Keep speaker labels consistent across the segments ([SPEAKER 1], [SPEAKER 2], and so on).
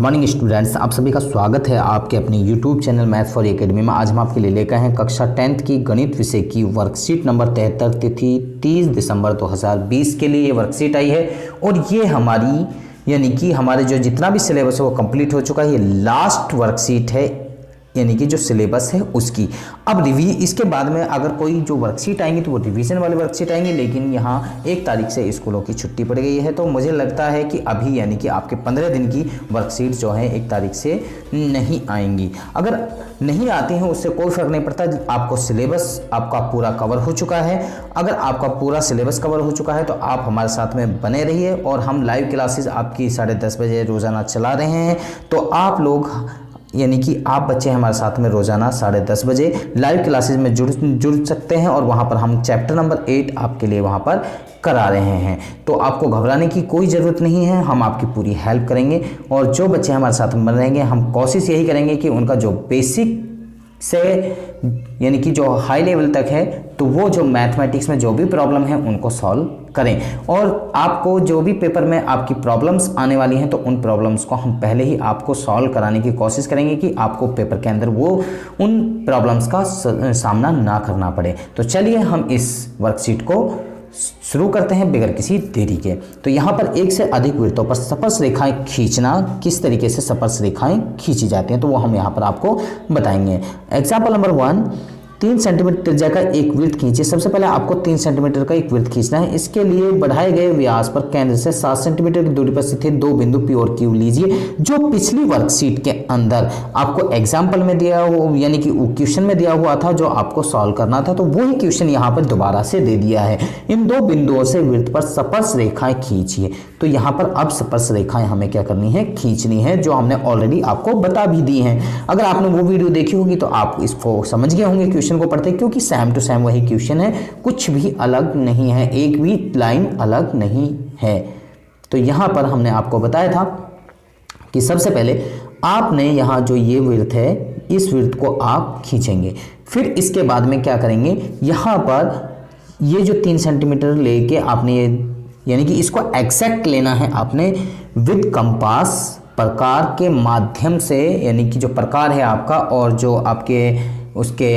[SPEAKER 1] Morning students, आप सभी का स्वागत है आपके अपने YouTube channel math for academy में। आज हम आपके लिए लेकर हैं कक्षा 10th की गणित विषय की वर्कशीट नंबर 73, तिथि 30 दिसंबर 2020 के लिए ये वर्कशीट आई है। और ये हमारी यानी कि हमारे जो जितना भी सिलेबस है वो कंप्लीट हो चुका है। ये लास्ट वर्कशीट है यानी कि जो सिलेबस है उसकी। अब इसके बाद में अगर कोई जो वर्कशीट आएंगी तो वो रिवीजन वाली वर्कशीट आएंगी, लेकिन यहाँ 1 तारीख से स्कूलों की छुट्टी पड़ गई है, तो मुझे लगता है कि अभी यानी कि आपके 15 दिन की वर्कशीट जो है 1 तारीख से नहीं आएंगी। अगर नहीं आती हैं उससे कोई फर्क नहीं पड़ता, आपको सिलेबस आपका पूरा कवर हो चुका है। अगर आपका पूरा सिलेबस कवर हो चुका है तो आप हमारे साथ में बने रहिए, और हम लाइव क्लासेस आपकी 10:30 बजे रोज़ाना चला रहे हैं। तो आप लोग यानी कि आप बच्चे हमारे साथ में रोज़ाना 10:30 बजे लाइव क्लासेस में जुड़ सकते हैं, और वहाँ पर हम चैप्टर नंबर 8 आपके लिए वहाँ पर करा रहे हैं। तो आपको घबराने की कोई ज़रूरत नहीं है, हम आपकी पूरी हेल्प करेंगे। और जो बच्चे हमारे साथ में बनेंगे हम कोशिश यही करेंगे कि उनका जो बेसिक से यानी कि जो हाई लेवल तक है तो वो जो मैथमेटिक्स में जो भी प्रॉब्लम है उनको सॉल्व करें। और आपको जो भी पेपर में आपकी प्रॉब्लम्स आने वाली हैं तो उन प्रॉब्लम्स को हम पहले ही आपको सॉल्व कराने की कोशिश करेंगे कि आपको पेपर के अंदर वो उन प्रॉब्लम्स का सामना ना करना पड़े। तो चलिए हम इस वर्कशीट को शुरू करते हैं बिगर किसी देरी के। तो यहाँ पर 1 से अधिक वृत्तों पर स्पर्श रेखाएं खींचना, किस तरीके से स्पर्श रेखाएं खींची जाती हैं तो वो हम यहाँ पर आपको बताएंगे। एग्जाम्पल नंबर 1, 3 सेंटीमीटर त्रिज्या का एक वृत्त खींचिए। सबसे पहले आपको 3 सेंटीमीटर का एक वृत्त खींचना है। इसके लिए बढ़ाए गए व्यास पर केंद्र से 7 सेंटीमीटर की दूरी पर स्थित 2 बिंदु P और Q लीजिए। जो पिछली वर्कशीट के अंदर आपको एग्जाम्पल में दिया हो यानी कि क्वेश्चन में दिया हुआ था जो आपको सॉल्व करना था, तो वही क्वेश्चन यहाँ पर दोबारा से दे दिया है। इन 2 बिंदुओं से वृत्त पर स्पर्श रेखाएं खींचिए। तो यहाँ पर अब स्पर्श रेखाएं हमें क्या करनी है, खींचनी है, जो हमने ऑलरेडी आपको बता भी दी हैं। अगर आपने वो वीडियो देखी होगी तो आप इसको समझ गए होंगे क्वेश्चन को पढ़ते, क्योंकि सेम टू सेम वही क्वेश्चन है, कुछ भी अलग नहीं है, एक भी लाइन अलग नहीं है। तो यहाँ पर हमने आपको बताया था कि सबसे पहले आपने यहाँ जो ये वृत्त है इस वृत्त को आप खींचेंगे। फिर इसके बाद में क्या करेंगे, यहाँ पर ये जो 3 सेंटीमीटर लेके आपने ये यानी कि इसको एग्जैक्ट लेना है आपने विद कंपास प्रकार के माध्यम से, यानी कि जो प्रकार है आपका और जो आपके उसके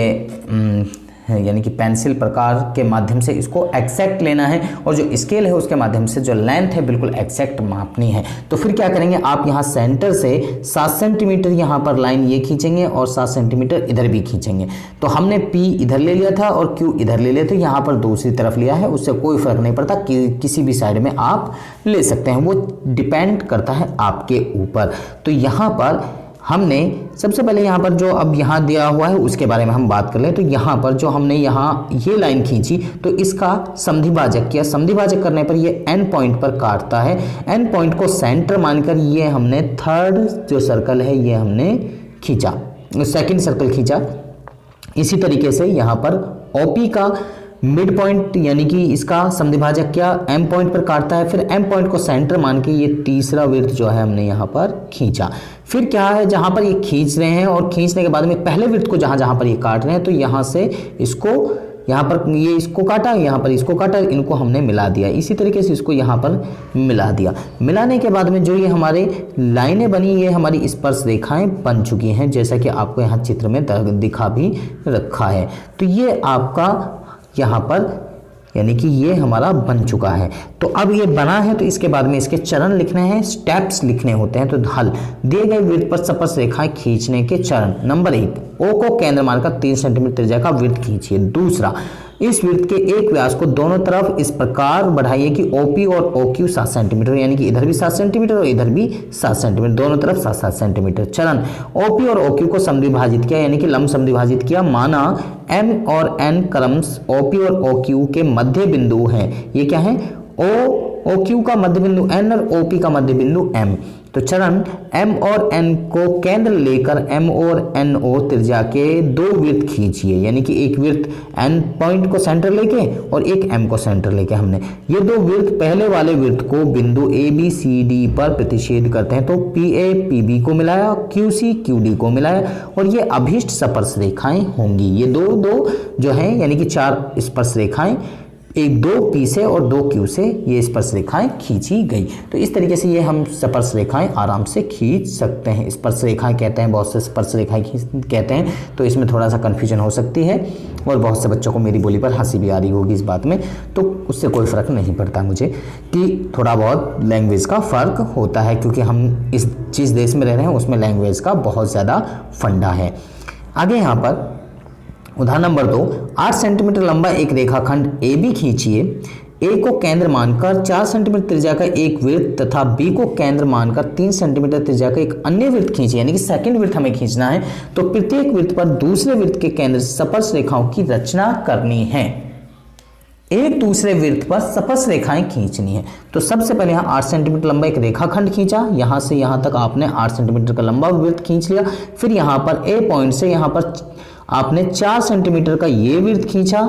[SPEAKER 1] यानी कि पेंसिल प्रकार के माध्यम से इसको एक्जैक्ट लेना है, और जो स्केल है उसके माध्यम से जो लेंथ है बिल्कुल एक्जैक्ट मापनी है। तो फिर क्या करेंगे, आप यहाँ सेंटर से 7 सेंटीमीटर यहाँ पर लाइन ये खींचेंगे और 7 सेंटीमीटर इधर भी खींचेंगे। तो हमने P इधर ले लिया था और Q इधर ले लिया था, यहाँ पर दूसरी तरफ लिया है, उससे कोई फर्क नहीं पड़ता कि किसी भी साइड में आप ले सकते हैं, वो डिपेंड करता है आपके ऊपर। तो यहाँ पर हमने सबसे पहले यहाँ पर जो अब यहाँ दिया हुआ है उसके बारे में हम बात कर लें। तो यहाँ पर जो हमने यहाँ ये लाइन खींची तो इसका समद्विभाजक किया। समद्विभाजक करने पर ये एन पॉइंट पर काटता है। एन पॉइंट को सेंटर मानकर ये हमने थर्ड जो सर्कल है ये हमने खींचा, सेकंड सर्कल खींचा। इसी तरीके से यहाँ पर ओपी का मिड पॉइंट यानी कि इसका समद्विभाजक क्या एम पॉइंट पर काटता है। फिर एम पॉइंट को सेंटर मान के ये तीसरा वृत्त जो है हमने यहाँ पर खींचा। फिर क्या है, जहाँ पर ये खींच रहे हैं और खींचने के बाद में पहले वृत्त को जहाँ जहाँ पर ये काट रहे हैं तो यहाँ से इसको यहाँ पर ये इसको काटा, यहाँ पर इसको काटा, इनको हमने मिला दिया। इसी तरीके से इसको यहाँ पर मिला दिया। मिलाने के बाद में जो ये हमारे लाइनें बनी, ये हमारी स्पर्श रेखाएं बन चुकी हैं, जैसा कि आपको यहाँ चित्र में दिखा भी रखा है। तो ये आपका यहाँ पर यानी कि ये हमारा बन चुका है। तो अब ये बना है तो इसके बाद में इसके चरण लिखने हैं, स्टेप्स लिखने होते हैं। तो हल दिए गए वृत्त पर स्पर्श रेखाएं खींचने के चरण। नंबर 1, O को केंद्र मानकर 3 सेंटीमीटर त्रिज्या का वृत्त खींचिए। दूसरा, इस वृत्त के एक व्यास को दोनों तरफ इस प्रकार बढ़ाइए कि OP और OQ 7 सेंटीमीटर, यानी कि इधर भी 7 सेंटीमीटर और इधर भी 7 सेंटीमीटर, दोनों तरफ 7-7 सेंटीमीटर। चरण, OP और OQ को समद्विभाजित किया यानी कि लंब समद्विभाजित किया। माना M और N क्रमश OP और OQ के मध्य बिंदु हैं। ये क्या है, OQ का मध्य बिंदु N और OP का मध्य बिंदु M। तो चरण M और N को केंद्र लेकर M और NO त्रिज्या के 2 वृत्त खींचिए, यानी कि एक वृत्त N पॉइंट को सेंटर लेके और एक M को सेंटर लेके हमने ये 2 वृत्त पहले वाले वृत्त को बिंदु ABCD पर प्रतिच्छेद करते हैं। तो PA PB को मिलाया, QC QD को मिलाया और ये अभीष्ट स्पर्श रेखाएं होंगी। ये दो जो हैं यानी कि 4 स्पर्श रेखाएं एक 2 P से और 2 Q से ये स्पर्श रेखाएं खींची गई। तो इस तरीके से ये हम स्पर्श रेखाएं आराम से खींच सकते हैं। स्पर्श रेखाएं कहते हैं, बहुत से स्पर्श रेखाएं कहते हैं, तो इसमें थोड़ा सा कन्फ्यूजन हो सकती है और बहुत से बच्चों को मेरी बोली पर हंसी भी आ रही होगी इस बात में, तो उससे कोई फ़र्क नहीं पड़ता मुझे कि थोड़ा बहुत लैंग्वेज का फ़र्क होता है, क्योंकि हम जिस देश में रह रहे हैं उसमें लैंग्वेज का बहुत ज़्यादा फंडा है। आगे यहाँ पर उदाहरण नंबर 2, 8 सेंटीमीटर लंबा एक रेखाखंड ए बी खींचिए। ए को केंद्र मानकर 4 सेंटीमीटर त्रिज्या का एक वृत्त तथा बी को केंद्र मानकर 3 सेंटीमीटर त्रिज्या का एक अन्य वृत्त खींचिए, यानी कि सेकंड वृत्त हमें खींचना है। तो प्रत्येक वृत्त पर दूसरे वृत्त के केंद्र से स्पर्श रेखाओं की रचना करनी है। एक दूसरे वृत्त पर स्पर्श रेखाएं खींचनी है। तो सबसे पहले यहाँ 8 सेंटीमीटर लंबा एक रेखाखंड खींचा, यहाँ से यहाँ तक आपने 8 सेंटीमीटर का लंबा वृत्त खींच लिया। फिर यहाँ पर ए पॉइंट से यहाँ पर आपने 4 सेंटीमीटर का ये वृत्त खींचा।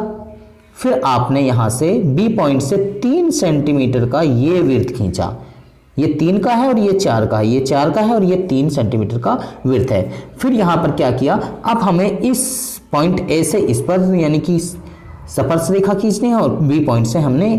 [SPEAKER 1] फिर आपने यहाँ से बी पॉइंट से 3 सेंटीमीटर का ये वृत्त खींचा। ये 3 का है और ये 4 का है, ये 4 का है और ये 3 सेंटीमीटर का वृत्त है। फिर यहाँ पर क्या किया, अब हमें इस पॉइंट ए से इस पर यानी कि स्पर्श रेखा खींचनी है और बी पॉइंट से हमने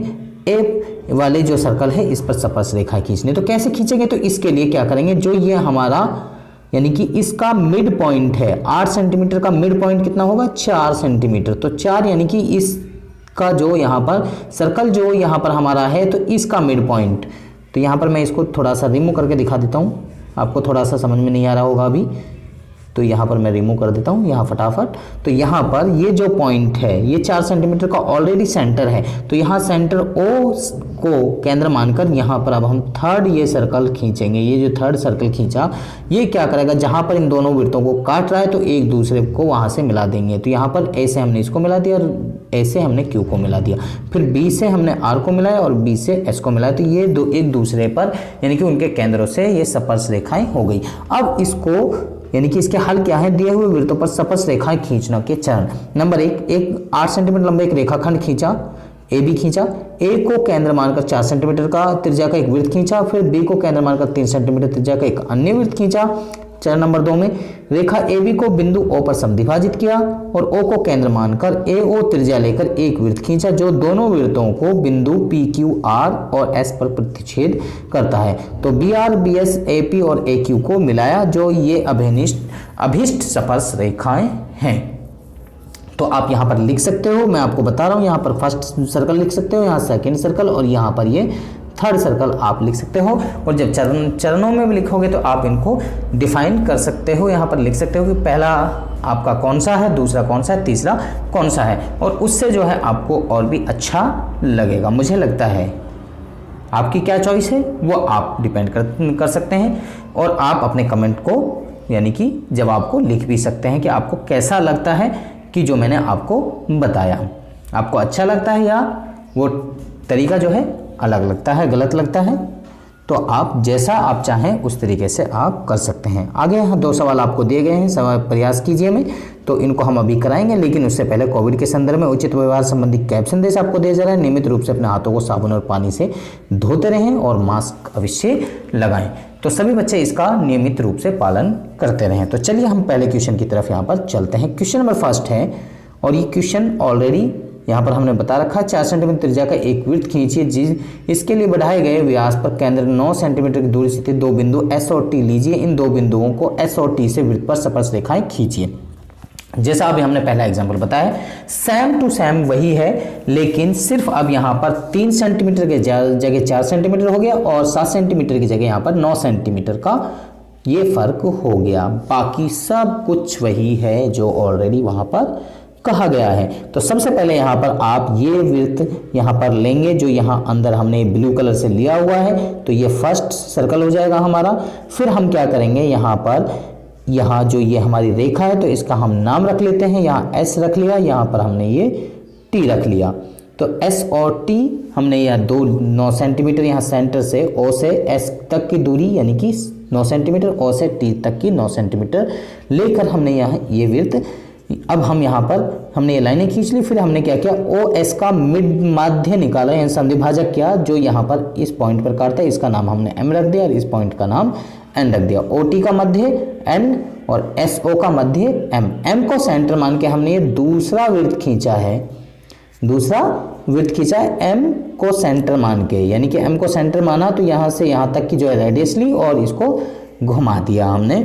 [SPEAKER 1] ए वाले जो सर्कल है इस पर स्पर्श रेखा खींचनी है। तो कैसे खींचेंगे, तो इसके लिए क्या करेंगे, जो ये हमारा यानी कि इसका मिड पॉइंट है, 8 सेंटीमीटर का मिड पॉइंट कितना होगा, 4 सेंटीमीटर। तो 4 यानी कि इसका जो यहाँ पर सर्कल जो यहाँ पर हमारा है, तो इसका मिड पॉइंट, तो यहाँ पर मैं इसको थोड़ा सा रिमूव करके दिखा देता हूँ, आपको थोड़ा सा समझ में नहीं आ रहा होगा अभी, तो यहाँ पर मैं रिमूव कर देता हूँ यहाँ फटाफट। तो यहाँ पर ये जो पॉइंट है ये 4 सेंटीमीटर का ऑलरेडी सेंटर है, तो यहाँ सेंटर ओ को केंद्र मानकर यहाँ पर अब हम थर्ड ये सर्कल खींचेंगे। ये जो थर्ड सर्कल खींचा ये क्या करेगा, जहाँ पर इन दोनों वृत्तों को काट रहा है तो एक दूसरे को वहाँ से मिला देंगे। तो यहाँ पर ए से हमने इसको मिला दिया और ए से हमने क्यू को मिला दिया, फिर बी से हमने आर को मिलाया और बी से एस को मिलाया। तो ये एक दूसरे पर यानी कि उनके केंद्रों से ये स्पर्श रेखाएं हो गई। अब इसको यानी कि इसके हल क्या है, दिए हुए वृत्तों पर स्पर्श रेखाएं खींचना के चरण। नंबर 1, एक 8 सेंटीमीटर लंबा एक रेखाखंड खींचा, ए बी खींचा। ए को केंद्र मानकर 4 सेंटीमीटर का त्रिज्या का एक वृत्त खींचा, फिर बी को केंद्र मानकर 3 सेंटीमीटर त्रिज्या का एक अन्य वृत्त खींचा। चरण नंबर 2 में रेखा ए बी को बिंदु ओ पर समद्विभाजित किया और ओ को केंद्र मानकर ए ओ त्रिज्या लेकर एक वृत्त खींचा, जो दोनों वृत्तों को बिंदु पी क्यू आर और एस पर प्रतिच्छेद करता है। तो B R B S A P और ए क्यू को मिलाया, जो ये अभिष्ट स्पर्श रेखाएं हैं। तो आप यहाँ पर लिख सकते हो, मैं आपको बता रहा हूँ, यहाँ पर फर्स्ट सर्कल लिख सकते हो, यहाँ सेकेंड सर्कल और यहाँ पर ये थर्ड सर्कल आप लिख सकते हो। और जब चरणों में भी लिखोगे तो आप इनको डिफाइन कर सकते हो। यहाँ पर लिख सकते हो कि पहला आपका कौन सा है, दूसरा कौन सा है, तीसरा कौन सा है, और उससे जो है आपको और भी अच्छा लगेगा। मुझे लगता है आपकी क्या चॉइस है वो आप डिपेंड कर सकते हैं और आप अपने कमेंट को यानी कि जवाब को लिख भी सकते हैं कि आपको कैसा लगता है कि जो मैंने आपको बताया, आपको अच्छा लगता है या वो तरीका जो है अलग लगता है, गलत लगता है। तो आप जैसा आप चाहें उस तरीके से आप कर सकते हैं। आगे यहाँ 2 सवाल आपको दिए गए हैं, सवाल प्रयास कीजिए में, तो इनको हम अभी कराएंगे, लेकिन उससे पहले कोविड के संदर्भ में उचित व्यवहार संबंधी कैप्शन संदेश आपको दिया जा रहा है। नियमित रूप से अपने हाथों को साबुन और पानी से धोते रहें और मास्क अवश्य लगाएं। तो सभी बच्चे इसका नियमित रूप से पालन करते रहें। तो चलिए हम पहले क्वेश्चन की तरफ यहाँ पर चलते हैं। क्वेश्चन नंबर 1 है और ये क्वेश्चन ऑलरेडी यहाँ पर हमने बता रखा है। 4 सेंटीमीटर त्रिज्या का एक वृत्त खींचिए, इसके लिए बढ़ाए गए व्यास पर केंद्र 9 सेंटीमीटर की दूरी स्थित 2 बिंदु एस और टी लीजिए। इन 2 बिंदुओं को एस और टी से वृत्त पर स्पर्श रेखाएं खींचिए। जैसा अभी हमने पहला एग्जाम्पल बताया, सेम टू सेम वही है, लेकिन सिर्फ अब यहाँ पर 3 सेंटीमीटर की जगह 4 सेंटीमीटर हो गया और 7 सेंटीमीटर की जगह यहाँ पर 9 सेंटीमीटर का ये फर्क हो गया। बाकी सब कुछ वही है जो ऑलरेडी वहाँ पर कहा गया है। तो सबसे पहले यहाँ पर आप ये वृत्त यहाँ पर लेंगे, जो यहाँ अंदर हमने ब्लू कलर से लिया हुआ है, तो ये फर्स्ट सर्कल हो जाएगा हमारा। फिर हम क्या करेंगे, यहाँ पर यहाँ जो ये हमारी रेखा है तो इसका हम नाम रख लेते हैं, यहाँ एस रख लिया, यहाँ पर हमने ये टी रख लिया। तो एस और टी हमने यहाँ 9 सेंटीमीटर यहाँ सेंटर से ओ से एस तक की दूरी यानी कि 9 सेंटीमीटर, ओ से टी तक की 9 सेंटीमीटर लेकर हमने यहाँ ये वृत्त, अब हम यहाँ पर हमने ये लाइनें खींच ली। फिर हमने क्या किया, ओ एस का मिड माध्य निकाला, यानी समद्विभाजक किया, जो यहाँ पर इस पॉइंट पर काटता है, इसका नाम हमने एम रख दिया और इस पॉइंट का नाम एन रख दिया। ओ टी का मध्य एन और एस ओ का मध्य एम। एम को सेंटर मान के हमने ये दूसरा वृत्त खींचा है, दूसरा विड्थ खींचा है एम को सेंटर मान के, यानी कि एम को सेंटर माना तो यहाँ से यहाँ तक की जो है रेडियस ली और इसको घुमा दिया हमने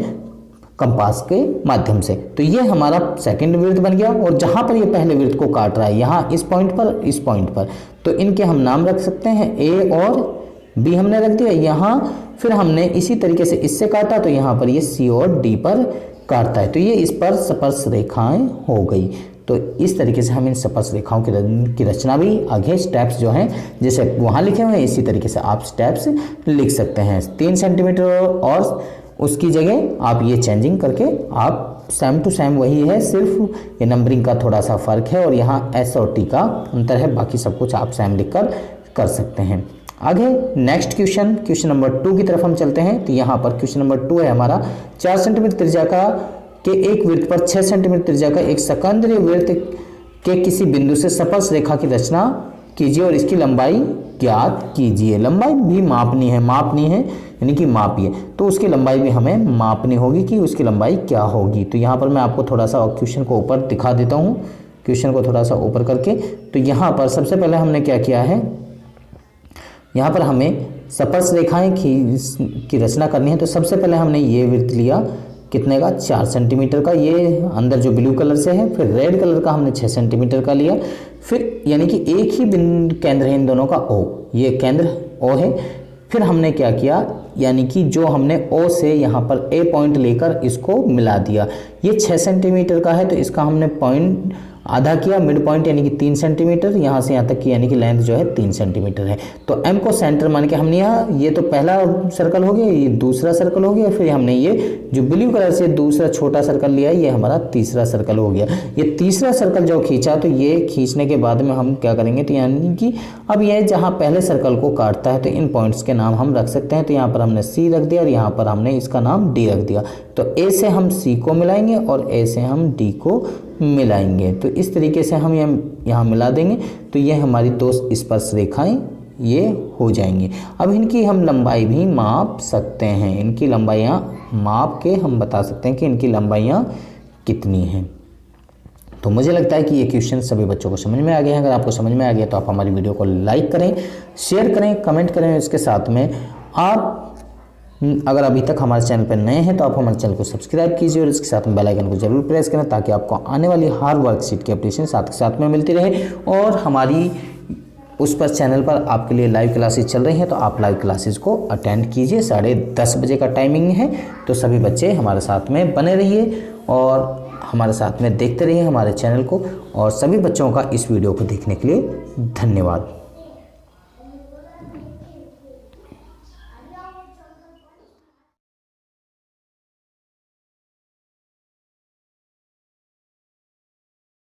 [SPEAKER 1] कंपास के माध्यम से। तो ये हमारा सेकंड वृत्त बन गया। और जहाँ पर ये पहले वृत्त को काट रहा है, यहाँ इस पॉइंट पर, इस पॉइंट पर, तो इनके हम नाम रख सकते हैं ए और बी हमने रख दिया। यहाँ फिर हमने इसी तरीके से इससे काटा तो यहाँ पर ये सी और डी पर काटता है, तो ये इस पर स्पर्श रेखाएं हो गई। तो इस तरीके से हम इन स्पर्श रेखाओं की रचना भी आगे स्टेप्स जो हैं जैसे वहाँ लिखे हुए हैं इसी तरीके से आप स्टेप्स लिख सकते हैं। 3 सेंटीमीटर और उसकी जगह आप ये चेंजिंग करके आप सेम टू सेम वही है, सिर्फ ये नंबरिंग का थोड़ा सा फर्क है और यहाँ एस और टी का अंतर है, बाकी सब कुछ आप सेम लिख कर सकते हैं। आगे नेक्स्ट क्वेश्चन नंबर 2 की तरफ हम चलते हैं। तो यहाँ पर क्वेश्चन नंबर 2 है हमारा 4 सेंटीमीटर त्रिज्या का के एक वृत्त पर 6 सेंटीमीटर त्रिज्या का एक सकंद्रीय वृत्त के किसी बिंदु से स्पर्श रेखा की रचना कीजिए और इसकी लंबाई ज्ञात कीजिए। लंबाई भी मापनी है यानी कि मापिए, तो उसकी लंबाई भी हमें मापनी होगी कि उसकी लंबाई क्या होगी। तो यहाँ पर मैं आपको थोड़ा सा क्वेश्चन को ऊपर दिखा देता हूँ, क्वेश्चन को थोड़ा सा ऊपर करके। तो यहाँ पर सबसे पहले हमने क्या किया है, यहाँ पर हमें स्पर्श रेखाएं की रचना करनी है। तो सबसे पहले हमने ये वृत्त लिया कितने का, 4 सेंटीमीटर का, ये अंदर जो ब्लू कलर से है। फिर रेड कलर का हमने 6 सेंटीमीटर का लिया। फिर यानी कि एक ही बिंदु केंद्र है इन दोनों का O, ये केंद्र O है। फिर हमने क्या किया, यानी कि जो हमने O से यहाँ पर A पॉइंट लेकर इसको मिला दिया। ये 6 सेंटीमीटर का है तो इसका हमने पॉइंट आधा किया, मिड पॉइंट यानी कि 3 सेंटीमीटर, यहाँ से यहाँ तक की यानी कि लेंथ जो है 3 सेंटीमीटर है। तो M को सेंटर मान के हमने यहाँ, ये तो पहला सर्कल हो गया, ये दूसरा सर्कल हो गया, फिर हमने ये जो ब्लू कलर से दूसरा छोटा सर्कल लिया, ये हमारा तीसरा सर्कल हो गया। ये तीसरा सर्कल जो खींचा तो ये खींचने के बाद में हम क्या करेंगे, तो यानी कि अब ये जहाँ पहले सर्कल को काटता है तो इन पॉइंट्स के नाम हम रख सकते हैं। तो यहाँ पर हमने C रख दिया और यहाँ पर हमने इसका नाम D रख दिया। तो A से हम C को मिलाएंगे और A से हम D को मिलाएंगे। तो इस तरीके से हम यहाँ मिला देंगे तो ये हमारी 2 स्पर्श रेखाएं ये हो जाएंगी। अब इनकी हम लंबाई भी माप सकते हैं, इनकी लंबाइयाँ माप के हम बता सकते हैं कि इनकी लंबाइयाँ कितनी हैं। तो मुझे लगता है कि ये क्वेश्चन सभी बच्चों को समझ में आ गया है। अगर आपको समझ में आ गया तो आप हमारी वीडियो को लाइक करें, शेयर करें, कमेंट करें। इसके साथ में आप अगर अभी तक हमारे चैनल पर नए हैं तो आप हमारे चैनल को सब्सक्राइब कीजिए और इसके साथ में बेल आइकन को जरूर प्रेस करें ताकि आपको आने वाली हर वर्कशीट की अपडेशन साथ के साथ में मिलती रहे। और हमारी उस पर चैनल पर आपके लिए लाइव क्लासेस चल रही हैं तो आप लाइव क्लासेस को अटेंड कीजिए। 10:30 बजे का टाइमिंग है, तो सभी बच्चे हमारे साथ में बने रहिए और हमारे साथ में देखते रहिए हमारे चैनल को। और सभी बच्चों का इस वीडियो को देखने के लिए धन्यवाद।